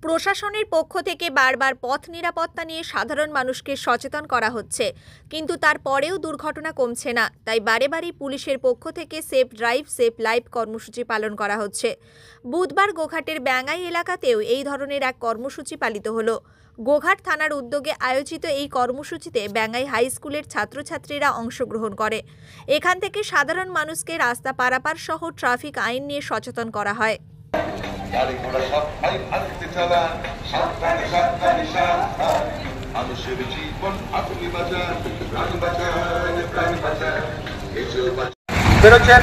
প্রশাসনের পক্ষ থেকে বারবার পথ নিরাপত্তা নিয়ে সাধারণ মানুষকে সচেতন করা হচ্ছে, কিন্তু তারপরেও দুর্ঘটনা কমছে না। তাই বারে বারেই পুলিশের পক্ষ থেকে সেফ ড্রাইভ সেফ লাইফ কর্মসূচি পালন করা হচ্ছে। বুধবার গোঘাটের ব্যাঙ্গাই এলাকাতেও এই ধরনের এক কর্মসূচি পালিত হলো। গোঘাট থানার উদ্যোগে আয়োজিত এই কর্মসূচিতে ব্যাঙ্গাই হাই স্কুলের ছাত্রছাত্রীরা অংশগ্রহণ করে। এখান থেকে সাধারণ মানুষকে রাস্তা পারাপার সহ ট্রাফিক আইন নিয়ে সচেতন করা হয়। বেরোচ্ছেন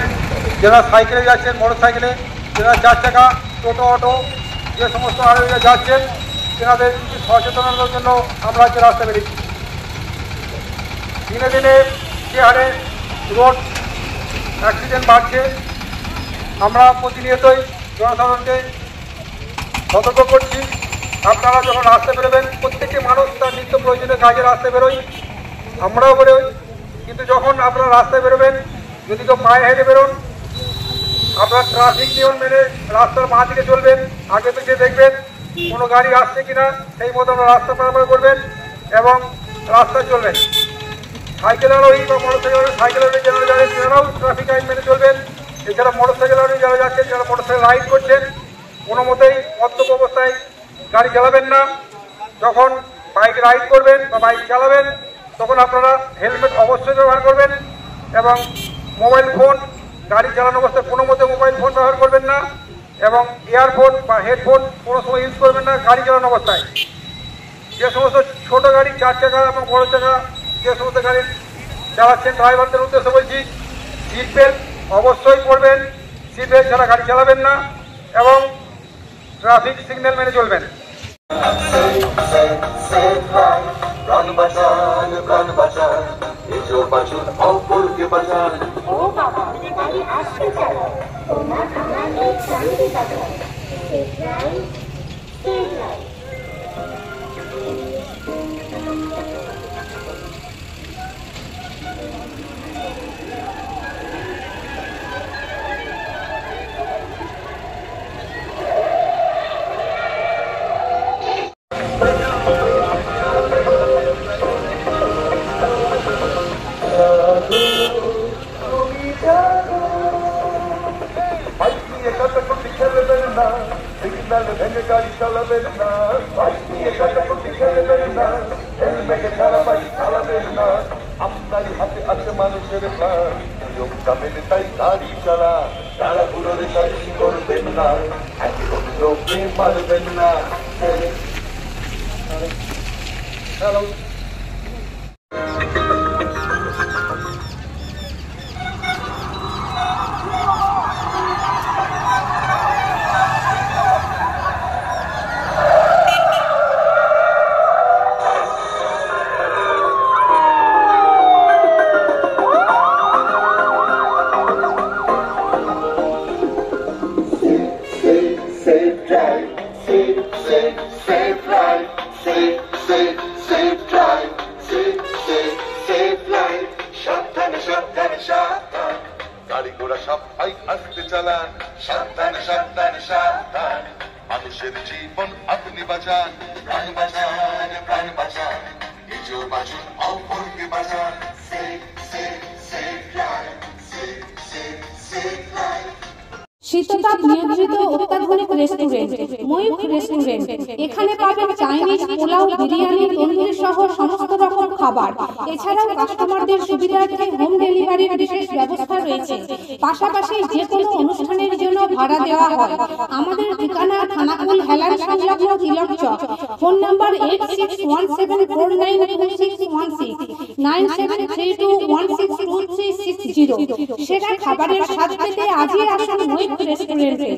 যারা সাইকেলে যাচ্ছেন, মোটর সাইকেলে, যারা 4 চাকা, টোটো, অটো, যে সমস্ত আরোহীরা যাচ্ছেন তেনাদের সচেতনতার জন্য আমরা আজকে রাস্তা বেরিয়েছি। দিনে দিনে যে হারে রোড অ্যাক্সিডেন্ট বাড়ছে, আমরা প্রতিনিয়তই জনসাধারণকে সতর্ক করছি। আপনারা যখন রাস্তা বেরোবেন, প্রত্যেকটি মানুষ তার নিত্য প্রয়োজনীয় কাজে রাস্তা বেরোই, আমরাও বেরোই, কিন্তু যখন আপনারা রাস্তায় বেরোবেন, যদি কেউ পায়ে হেঁটে বেরোন, আপনার ট্রাফিক নিয়ম মেনে রাস্তার বাঁ দিকে চলবেন, আগে পিছিয়ে দেখবেন কোনো গাড়ি আসছে কিনা, সেই মতো আমরা রাস্তা পারাপার করবেন এবং রাস্তায় চলবেন। সাইকেল আরোহী বা মোটর সাইকেল আরোহী যারা যাবেন তারাও ট্রাফিক আইন মেনে চলবেন। এছাড়া মোটর সাইকেল আরোহী যারা যাচ্ছেন, যারা মোটর সাইকেল রাইড করছেন, কোনো মতেই মদ্যপ অবস্থায় গাড়ি চালাবেন না। যখন বাইক রাইড করবেন বা বাইক চালাবেন তখন আপনারা হেলমেট অবশ্যই ব্যবহার করবেন এবং মোবাইল ফোন গাড়ি চালানো অবস্থায় কোনো মতে মোবাইল ফোন ব্যবহার করবেন না এবং ইয়ারফোন বা হেডফোন কোনো সময় ইউজ করবেন না গাড়ি চালানো অবস্থায়। যে সমস্ত ছোট গাড়ি, 4 চাকা এবং বড় চাকা, যে সমস্ত গাড়ি চালাচ্ছেন ড্রাইভারদের উদ্দেশ্যে বলছি, সিট বেল্ট অবশ্যই পরবেন, সিট বেল্ট ছাড়া গাড়ি চালাবেন না এবং ট্রাফিক সিগন্যাল মেনে চলবেন। গাড়ি চালাবেন না, বাইক নিয়ে কাটাকুটি খেলবেন না, হেলমেটে ছাড়া বাইক চালাবেন না। আপনারই হাতে আছে মানুষের প্রাণ, নিয়মটা মেনে তাই গাড়ি চালা, তাড়াহুড়োর কাজ করবেন না, একদম লোকে মারবেন না। হ্যালো গাড়ি ঘোড়া সব আস্তে চালান, সাবধানে সাবধানে সাবধান, মানুষের জীবন আপনি বাঁচান, প্রাণ বাঁচান প্রাণ বাঁচান, নিজেও বাঁচুন অপরকে বাঁচান। শীততাপ নিয়ন্ত্রিত অত্যাধুনিক রেস্টুরেন্ট ময়ূখ রেস্টুরেন্ট। এখানে পাবেন চাইনিজ, পোলাও, বিরিয়ানি, তন্দুরি সহ সমস্ত রকম খাবার। এছাড়াও কাস্টমারদের সুবিধার্থে হোম ডেলিভারির বিশেষ ব্যবস্থা রয়েছে। পাশাপাশি যে কোনো অনুষ্ঠানের জন্য ভাড়া দেওয়া হয়। আমাদের ঠিকানা থানাকুল হেলান সংলগ্ন তিলক চক। Phone number 8617492616 9732162360। সেরা খাবারের স্বাদ পেতে আজই আসুন ময়ূখ রেস্টুরেন্টে।